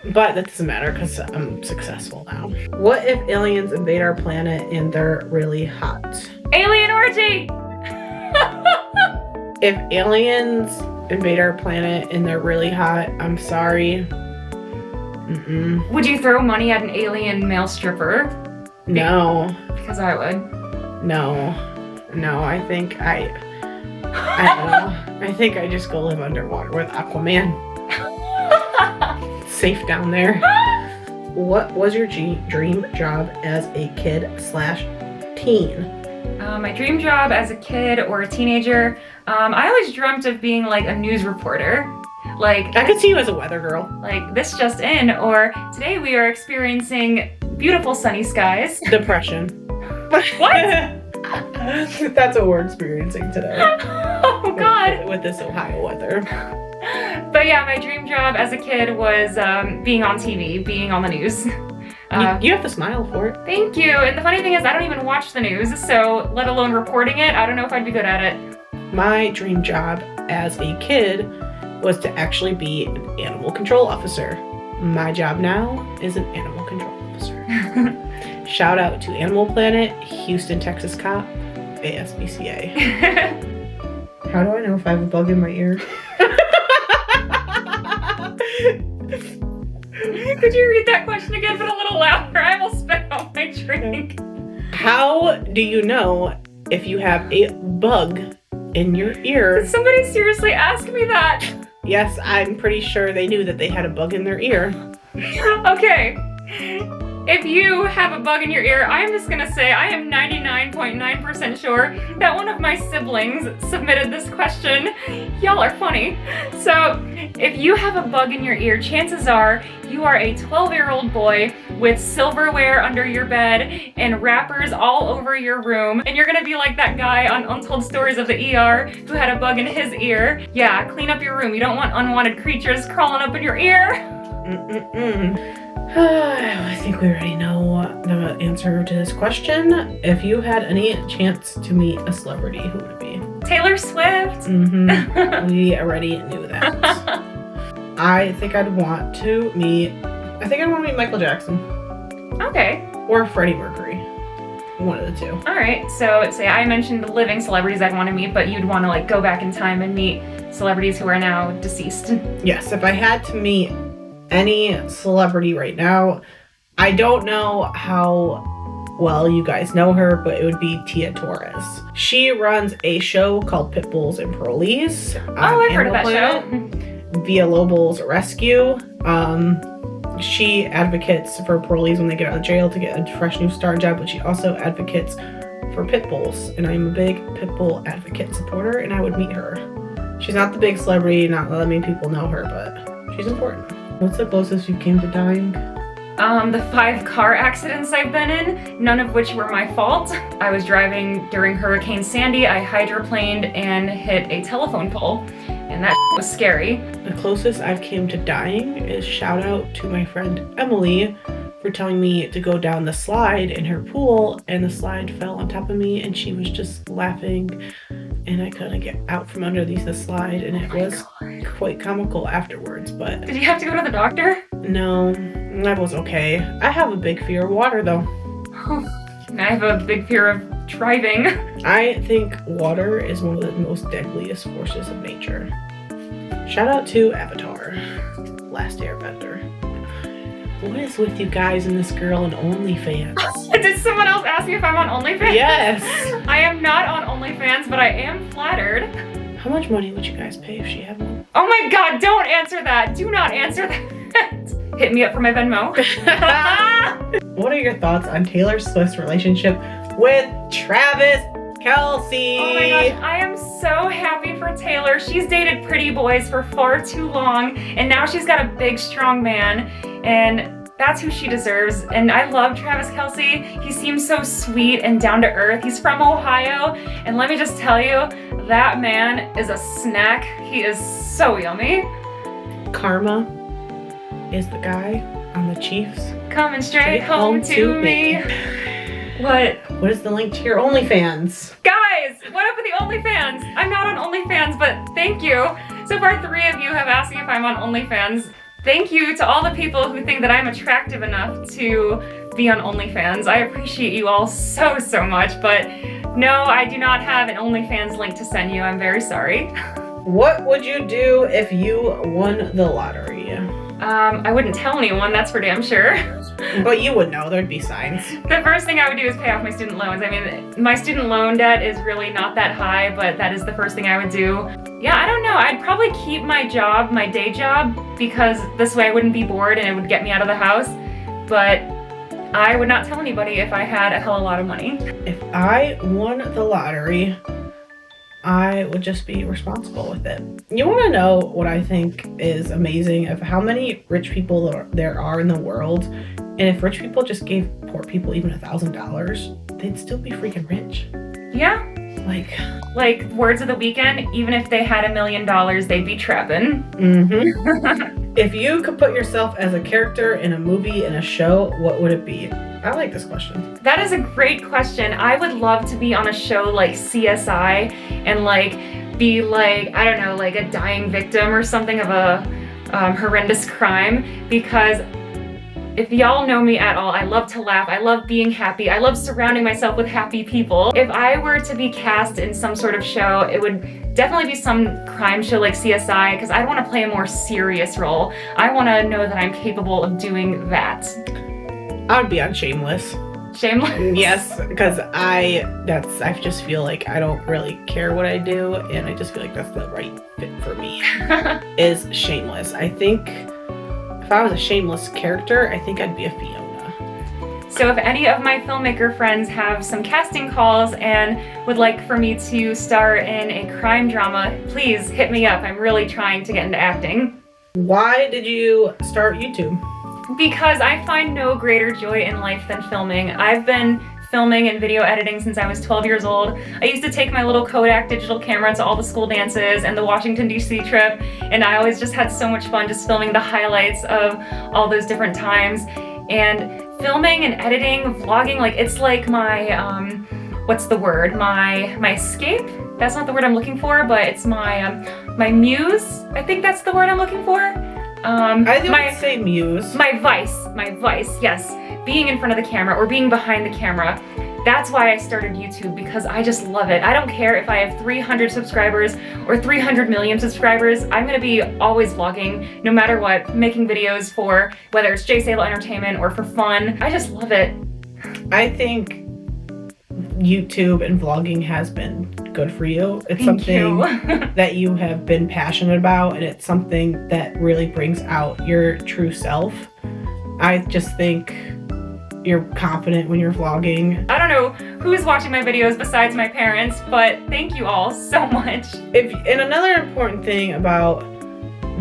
But that doesn't matter because I'm successful now. What if aliens invade our planet and they're really hot? Alien orgy! If aliens invade our planet and they're really hot, I'm sorry. Mm-mm. Would you throw money at an alien male stripper? No. Because I would. No, I think I don't know. I think I just go live underwater with Aquaman. It's safe down there. What was your dream job as a kid/teen? My dream job as a kid or a teenager, I always dreamt of being like a news reporter. Like, I could see you as a weather girl. Like, this just in, or today we are experiencing beautiful sunny skies. Depression. What? That's what we're experiencing today. Oh, God. With this Ohio weather. But yeah, my dream job as a kid was being on TV, being on the news. You have to smile for it. Thank you. And the funny thing is, I don't even watch the news, so let alone reporting it, I don't know if I'd be good at it. My dream job as a kid was to actually be an animal control officer. My job now is an animal control officer. Shout out to Animal Planet, Houston, Texas Cop, ASPCA. How do I know if I have a bug in my ear? Could you read that question again, but a little louder? I will spit out my drink. How do you know if you have a bug in your ear? Did somebody seriously ask me that? Yes, I'm pretty sure they knew that they had a bug in their ear. Okay. If you have a bug in your ear, I'm just gonna say I am 99.9% sure that one of my siblings submitted this question. Y'all are funny. So, if you have a bug in your ear, chances are you are a 12-year-old boy with silverware under your bed and wrappers all over your room, and you're gonna be like that guy on Untold Stories of the ER who had a bug in his ear. Yeah, clean up your room. You don't want unwanted creatures crawling up in your ear. I think we already know the answer to this question. If you had any chance to meet a celebrity, who would it be? Taylor Swift. Mm-hmm. We already knew that. I think I'd want to meet Michael Jackson. Okay. Or Freddie Mercury. One of the two. All right. So say I mentioned the living celebrities I'd want to meet, but you'd want to like go back in time and meet celebrities who are now deceased. Yes, if I had to meet any celebrity right now. I don't know how well you guys know her, but it would be Tia Torres. She runs a show called Pitbulls and Parolees. I've heard of that show. Via Lobel's Rescue. She advocates for parolees when they get out of jail to get a fresh new start job, but she also advocates for pit bulls, and I'm a big pit bull advocate supporter, and I would meet her. She's not the big celebrity, not that many people know her, but she's important. What's the closest you came to dying? The 5 car accidents I've been in, none of which were my fault. I was driving during Hurricane Sandy, I hydroplaned and hit a telephone pole, and that was scary. The closest I've came to dying is shout out to my friend Emily for telling me to go down the slide in her pool, and the slide fell on top of me, and she was just laughing, and I couldn't get out from underneath the slide, and it was quite comical afterwards. But did you have to go to the doctor? No, that was okay. I have a big fear of water though. I have a big fear of driving. I think water is one of the most deadliest forces of nature. Shout out to Avatar, Last Airbender. What is with you guys and this girl in OnlyFans? Did someone else ask me if I'm on OnlyFans? Yes! I am not on OnlyFans, but I am flattered. How much money would you guys pay if she had one? Oh my god, don't answer that! Do not answer that! Hit me up for my Venmo. What are your thoughts on Taylor Swift's relationship with Travis Kelce? Oh my gosh, I am so happy for Taylor. She's dated pretty boys for far too long, and now she's got a big, strong man, and that's who she deserves. And I love Travis Kelce. He seems so sweet and down to earth. He's from Ohio, and let me just tell you, that man is a snack. He is so yummy. Karma is the guy on the Chiefs. Coming straight home to me. What? What is the link to your OnlyFans? Guys, what up with the OnlyFans? I'm not on OnlyFans, but thank you. So far, 3 of you have asked me if I'm on OnlyFans. Thank you to all the people who think that I'm attractive enough to be on OnlyFans. I appreciate you all so, so much, but no, I do not have an OnlyFans link to send you. I'm very sorry. What would you do if you won the lottery? I wouldn't tell anyone, that's for damn sure. But you would know, there'd be signs. The first thing I would do is pay off my student loans. I mean, my student loan debt is really not that high, but that is the first thing I would do. Yeah, I don't know. I'd probably keep my job, my day job, because this way I wouldn't be bored and it would get me out of the house. But I would not tell anybody if I had a hell of a lot of money. If I won the lottery, I would just be responsible with it. You want to know what I think is amazing of how many rich people there are in the world, and if rich people just gave poor people even $1,000, they'd still be freaking rich. Yeah. Like words of the weekend, even if they had $1 million, they'd be trapping. Mm-hmm. If you could put yourself as a character in a movie, in a show, what would it be? I like this question. That is a great question. I would love to be on a show like CSI and be I don't know, like a dying victim or something of a horrendous crime, because if y'all know me at all, I love to laugh, I love being happy, I love surrounding myself with happy people. If I were to be cast in some sort of show, it would definitely be some crime show like CSI, because I want to play a more serious role. I want to know that I'm capable of doing that. I would be on Shameless. Shameless? Yes, because I just feel like I don't really care what I do, and I just feel like that's the right fit for me, is Shameless. I think if I was a Shameless character, I think I'd be a Fiona. So if any of my filmmaker friends have some casting calls and would like for me to star in a crime drama, please hit me up. I'm really trying to get into acting. Why did you start YouTube? Because I find no greater joy in life than filming. I've been filming and video editing since I was 12 years old. I used to take my little Kodak digital camera to all the school dances and the Washington DC trip, and I always just had so much fun just filming the highlights of all those different times. And filming and editing, vlogging, it's like my, what's the word? My escape? That's not the word I'm looking for, but it's my muse. I think that's the word I'm looking for. I would say muse. My vice, yes. Being in front of the camera or being behind the camera, That's why I started YouTube, because I just love it. I don't care if I have 300 subscribers or 300 million subscribers. I'm gonna be always vlogging, no matter what, making videos for whether it's J Sable Entertainment or for fun. I just love it. I think YouTube and vlogging has been good for you. It's Thank something you. that you have been passionate about, and it's something that really brings out your true self. I just think you're confident when you're vlogging. I don't know who's watching my videos besides my parents, but thank you all so much. And another important thing about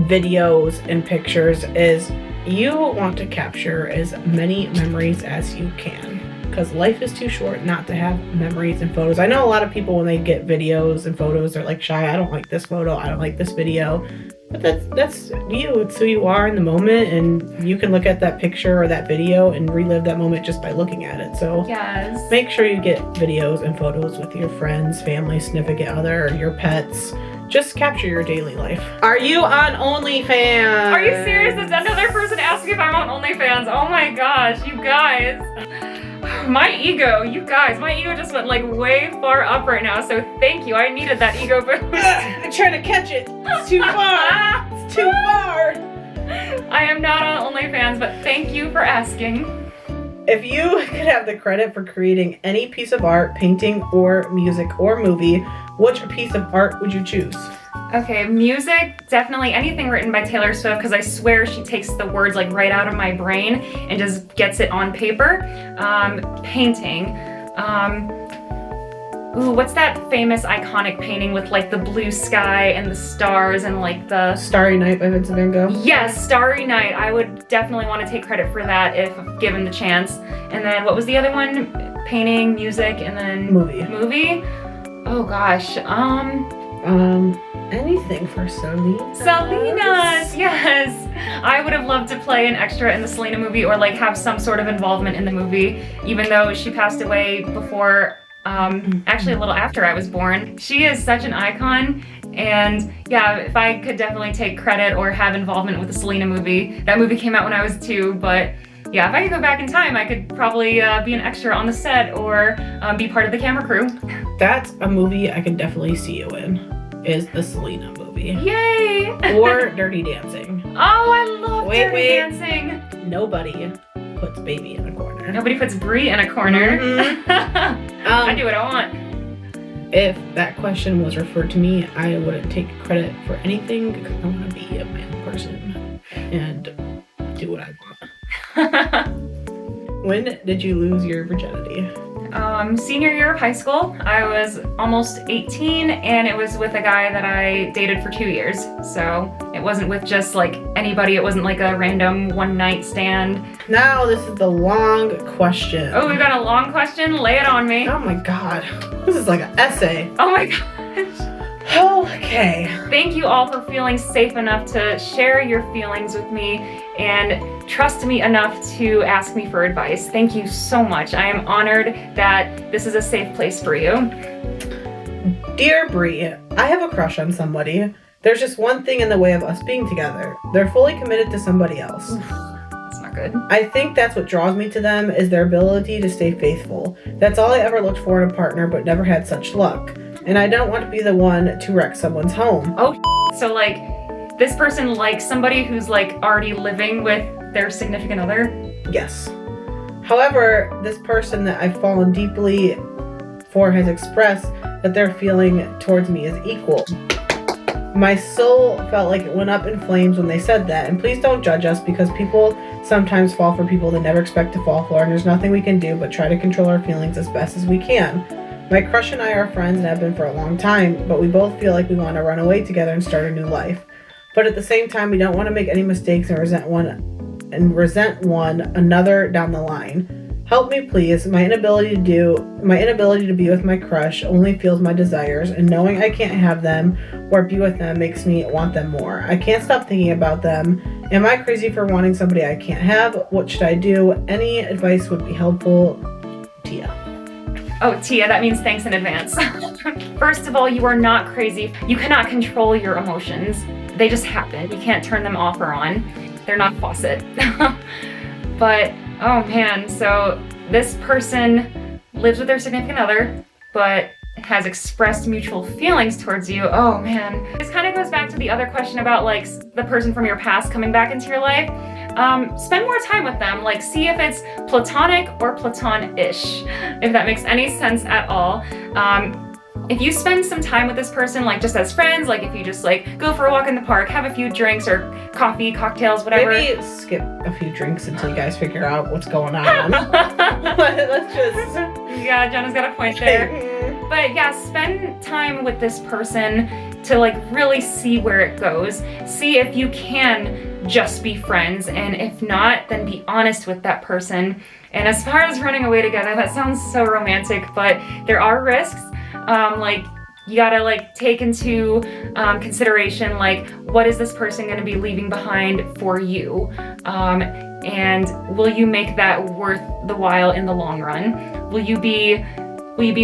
videos and pictures is you want to capture as many memories as you can, because life is too short not to have memories and photos. I know a lot of people, when they get videos and photos, they're like shy. I don't like this photo, I don't like this video. But that's you. It's who you are in the moment, and you can look at that picture or that video and relive that moment just by looking at it. So yes, make sure you get videos and photos with your friends, family, significant other, or your pets. Just capture your daily life. Are you on OnlyFans? Are you serious? There's another person asking if I'm on OnlyFans. Oh my gosh, you guys. My ego, you guys, my ego just went like way far up right now, so thank you. I needed that ego boost. I'm trying to catch it. It's too far. It's too far. I am not on OnlyFans, but thank you for asking. If you could have the credit for creating any piece of art, painting, or music, or movie, which piece of art would you choose? Okay, music, definitely anything written by Taylor Swift, because I swear she takes the words like right out of my brain and just gets it on paper. Painting. Ooh, what's that famous iconic painting with like the blue sky and the stars and like the... Starry Night by Vincent van Gogh? Yes, Starry Night. I would definitely want to take credit for that if given the chance. And then what was the other one? Painting, music, and then... Movie? Oh gosh, anything for Selena. Selena, yes. I would have loved to play an extra in the Selena movie, or like have some sort of involvement in the movie, even though she passed away before, actually a little after I was born. She is such an icon, and yeah, if I could definitely take credit or have involvement with the Selena movie. That movie came out when I was 2, but yeah, if I could go back in time, I could probably be an extra on the set or be part of the camera crew. That's a movie I could definitely see you in, is the Selena movie. Yay! Or Dirty Dancing. Oh, I love Dirty Dancing. Nobody puts baby in a corner. Nobody puts Brie in a corner. Mm-hmm. I do what I want. If that question was referred to me, I wouldn't take credit for anything, because I want to be a man person and do what I want. When did you lose your virginity? Senior year of high school. I was almost 18, and it was with a guy that I dated for 2 years. So it wasn't with just like anybody. It wasn't like a random one night stand. Now this is the long question. Oh, we got a long question? Lay it on me. Oh my god. This is like an essay. Oh my gosh. Okay. Thank you all for feeling safe enough to share your feelings with me and trust me enough to ask me for advice. Thank you so much. I am honored that this is a safe place for you. Dear Brie, I have a crush on somebody. There's just one thing in the way of us being together. They're fully committed to somebody else. Oof, that's not good. I think that's what draws me to them, is their ability to stay faithful. That's all I ever looked for in a partner, but never had such luck. And I don't want to be the one to wreck someone's home. Oh, so like this person likes somebody who's like already living with their significant other? Yes. However, this person that I've fallen deeply for has expressed that their feeling towards me is equal. My soul felt like it went up in flames when they said that, and please don't judge us, because people sometimes fall for people they never expect to fall for, and there's nothing we can do but try to control our feelings as best as we can. My crush and I are friends and have been for a long time, but we both feel like we want to run away together and start a new life. But at the same time, we don't want to make any mistakes and resent one another down the line. Help me, please. My inability to be with my crush only fuels my desires, and knowing I can't have them or be with them makes me want them more. I can't stop thinking about them. Am I crazy for wanting somebody I can't have? What should I do? Any advice would be helpful. Tia. Oh, Tia, that means thanks in advance. First of all, you are not crazy. You cannot control your emotions. They just happen. You can't turn them off or on. They're not a faucet. But, oh man, so this person lives with their significant other, but has expressed mutual feelings towards you, oh man. This kind of goes back to the other question about like the person from your past coming back into your life. Spend more time with them, like see if it's platonic or platon-ish, if that makes any sense at all. If you spend some time with this person, like just as friends, like if you just like go for a walk in the park, have a few drinks or coffee, cocktails, whatever. Maybe skip a few drinks until you guys figure out what's going on. Let's just... Yeah, Jenna's got a point there. But yeah, spend time with this person to like really see where it goes. See if you can just be friends, and if not, then be honest with that person. And as far as running away together, that sounds so romantic, but there are risks. Like you gotta like take into consideration like what is this person gonna be leaving behind for you, and will you make that worth the while in the long run? Will you be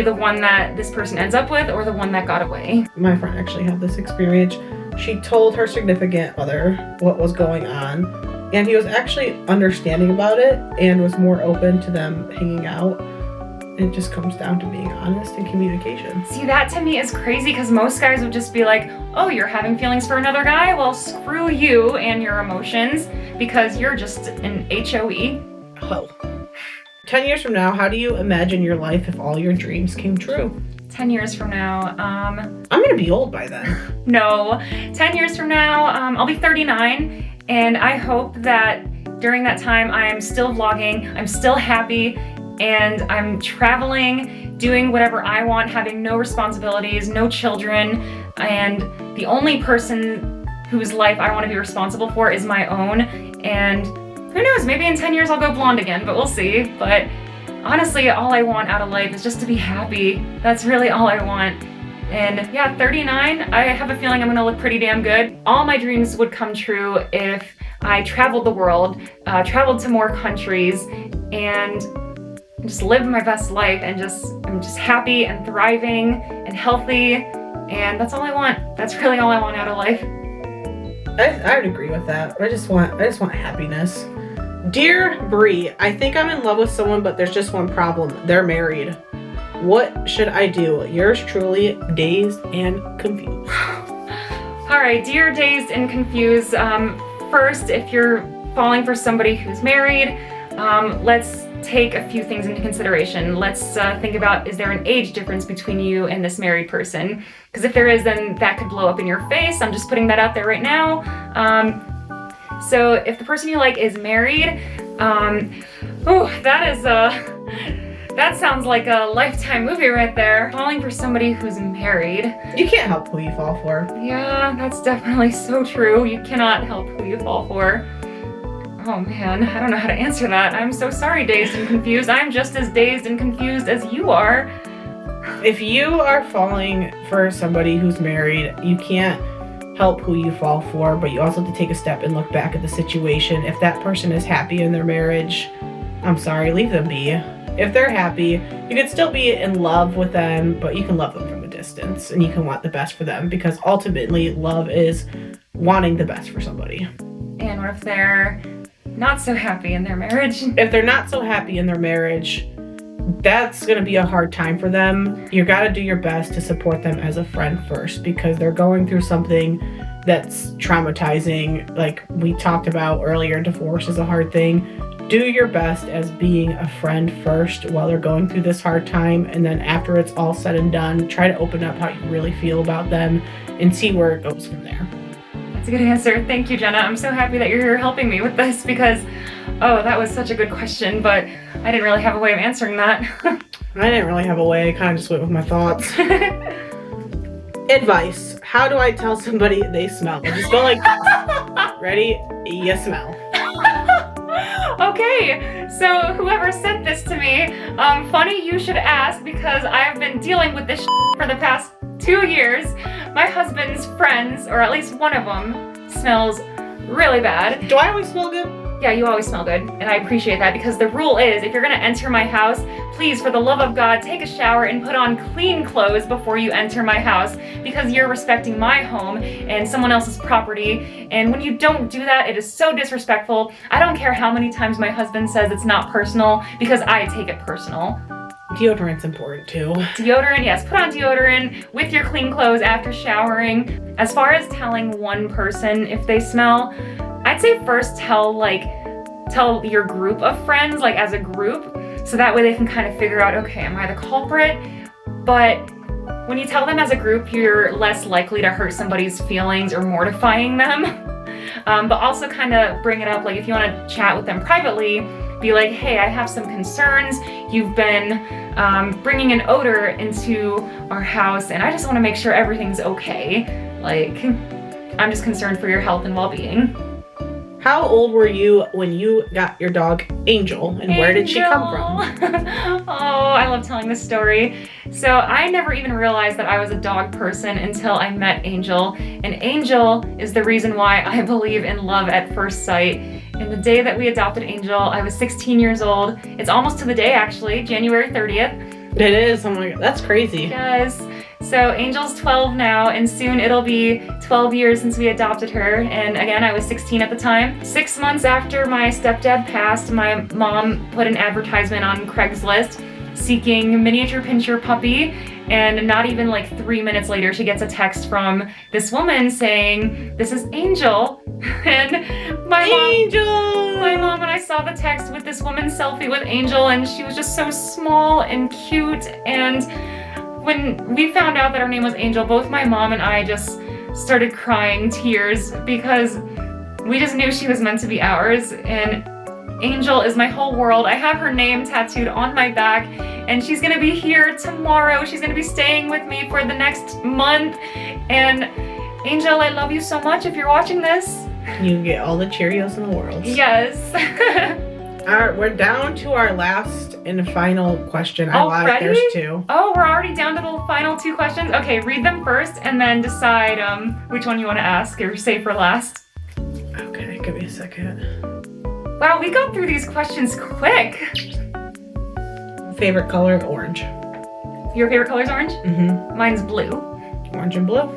the one that this person ends up with, or the one that got away? My friend actually had this experience. She told her significant other what was going on, and he was actually understanding about it and was more open to them hanging out. It just comes down to being honest and communication. See, that to me is crazy, because most guys would just be like, oh, you're having feelings for another guy? Well, screw you and your emotions, because you're just an HOE. Oh. 10 years from now, how do you imagine your life if all your dreams came true? 10 years from now, I'm gonna be old by then. No. 10 years from now, I'll be 39, and I hope that during that time I am still vlogging, I'm still happy, and I'm traveling, doing whatever I want, having no responsibilities, no children, and the only person whose life I want to be responsible for is my own. And who knows, maybe in 10 years I'll go blonde again, but we'll see. But honestly, all I want out of life is just to be happy. That's really all I want. And yeah, 39, I have a feeling I'm gonna look pretty damn good. All my dreams would come true if I traveled the world, traveled to more countries, and just lived my best life, and I'm just happy and thriving and healthy, and that's all I want. That's really all I want out of life. I would agree with that. I just want happiness. Dear Brie, I think I'm in love with someone, but there's just one problem. They're married. What should I do? Yours truly, dazed and confused. All right, dear dazed and confused. First, if you're falling for somebody who's married, let's take a few things into consideration. Let's think about, is there an age difference between you and this married person? Because if there is, then that could blow up in your face. I'm just putting that out there right now. So if the person you like is married, that sounds like a Lifetime movie right there. Falling for somebody who's married. You can't help who you fall for. Yeah, that's definitely so true. You cannot help who you fall for. Oh man, I don't know how to answer that. I'm so sorry, dazed and confused. I'm just as dazed and confused as you are. If you are falling for somebody who's married, you can't help who you fall for, but you also have to take a step and look back at the situation. If that person is happy in their marriage, I'm sorry, leave them be. If they're happy, you can still be in love with them, but you can love them from a distance, and you can want the best for them, because ultimately love is wanting the best for somebody. And what if they're not so happy in their marriage? If they're not so happy in their marriage, that's gonna be a hard time for them. You gotta do your best to support them as a friend first, because they're going through something that's traumatizing. Like we talked about earlier, divorce is a hard thing. Do your best as being a friend first while they're going through this hard time, and then after it's all said and done, try to open up how you really feel about them and see where it goes from there. That's a good answer. Thank you, Jenna. I'm so happy that you're here helping me with this, because, oh, that was such a good question, but I didn't really have a way of answering that. I didn't really have a way. I kind of just went with my thoughts. Advice. How do I tell somebody they smell? I just go like this. Ready? You smell. Okay, so whoever sent this to me, funny you should ask, because I've been dealing with this for the past 2 years. My husband's friends, or at least one of them, smells really bad. Do I always smell good? Yeah, you always smell good, and I appreciate that, because the rule is, if you're gonna enter my house, please, for the love of God, take a shower and put on clean clothes before you enter my house, because you're respecting my home and someone else's property, and when you don't do that, it is so disrespectful. I don't care how many times my husband says it's not personal, because I take it personal. Deodorant's important too. Deodorant, yes, put on deodorant with your clean clothes after showering. As far as telling one person if they smell, I'd say first tell your group of friends, like as a group, so that way they can kind of figure out, okay, am I the culprit? But when you tell them as a group, you're less likely to hurt somebody's feelings or mortifying them. But also kind of bring it up, like if you want to chat with them privately, be like, hey, I have some concerns. You've been bringing an odor into our house and I just want to make sure everything's okay. Like, I'm just concerned for your health and well-being. How old were you when you got your dog Angel, and where did she come from? Oh, I love telling this story. So I never even realized that I was a dog person until I met Angel. And Angel is the reason why I believe in love at first sight. And the day that we adopted Angel, I was 16 years old. It's almost to the day actually, January 30th. It is, oh my God, that's crazy. Yes. So Angel's 12 now, and soon it'll be 12 years since we adopted her. And again, I was 16 at the time. 6 months after my stepdad passed, my mom put an advertisement on Craigslist seeking miniature pinscher puppy. And not even like 3 minutes later, she gets a text from this woman saying, "This is Angel." And my mom and I saw the text with this woman's selfie with Angel, and she was just so small and cute. And when we found out that her name was Angel, both my mom and I just started crying tears because we just knew she was meant to be ours. And Angel is my whole world. I have her name tattooed on my back, and she's gonna be here tomorrow. She's gonna be staying with me for the next month. And Angel, I love you so much if you're watching this. You get all the Cheerios in the world. Yes. Alright, we're down to our last and final question. I lied, there's 2. Oh, we're already down to the final 2 questions? Okay, read them first and then decide which one you want to ask or save for last. Okay, give me a second. Wow, we got through these questions quick. Favorite color, orange. Your favorite color is orange? Mm-hmm. Mine's blue. Orange and blue.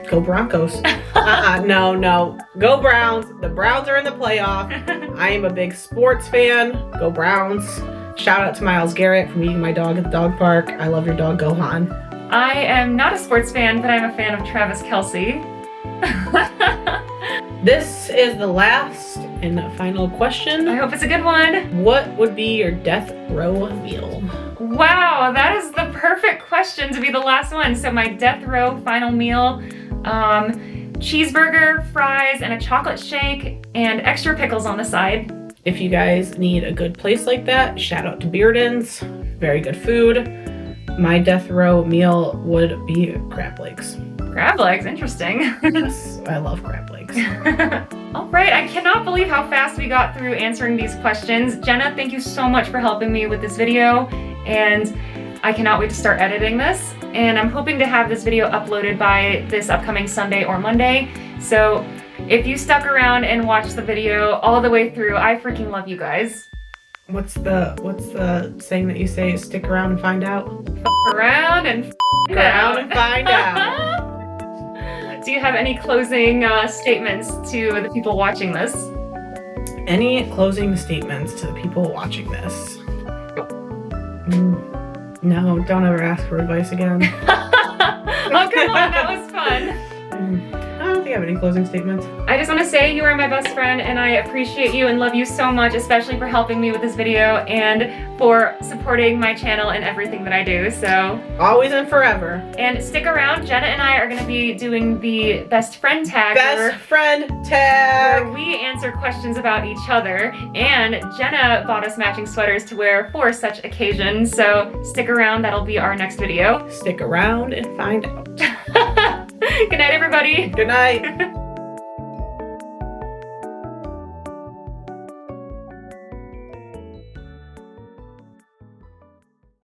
Go Broncos. No. Go Browns. The Browns are in the playoff. I am a big sports fan. Go Browns. Shout out to Myles Garrett for meeting my dog at the dog park. I love your dog, Gohan. I am not a sports fan, but I'm a fan of Travis Kelce. This is the last and final question. I hope it's a good one. What would be your death row meal? Wow, that is the perfect question to be the last one. So my death row final meal, cheeseburger, fries, and a chocolate shake, and extra pickles on the side. If you guys need a good place like that, shout out to Bearden's. Very good food. My death row meal would be crab legs. Crab legs, interesting. Yes, I love crab legs. All right, I cannot believe how fast we got through answering these questions. Jenna, thank you so much for helping me with this video, and I cannot wait to start editing this. And I'm hoping to have this video uploaded by this upcoming Sunday or Monday. So if you stuck around and watched the video all the way through, I freaking love you guys. What's the saying that you say? Stick around and find out? Around and find out. Do you have any closing statements to the people watching this? Any closing statements to the people watching this? No, don't ever ask for advice again. Oh, come on, that was fun. I don't think I have any closing statements. I just want to say you are my best friend, and I appreciate you and love you so much, especially for helping me with this video and for supporting my channel and everything that I do. So always and forever. And stick around. Jenna and I are going to be doing the best friend tag. Best friend tag. Where we answer questions about each other. And Jenna bought us matching sweaters to wear for such occasions. So stick around. That'll be our next video. Stick around and find out. Good night, everybody. Good night.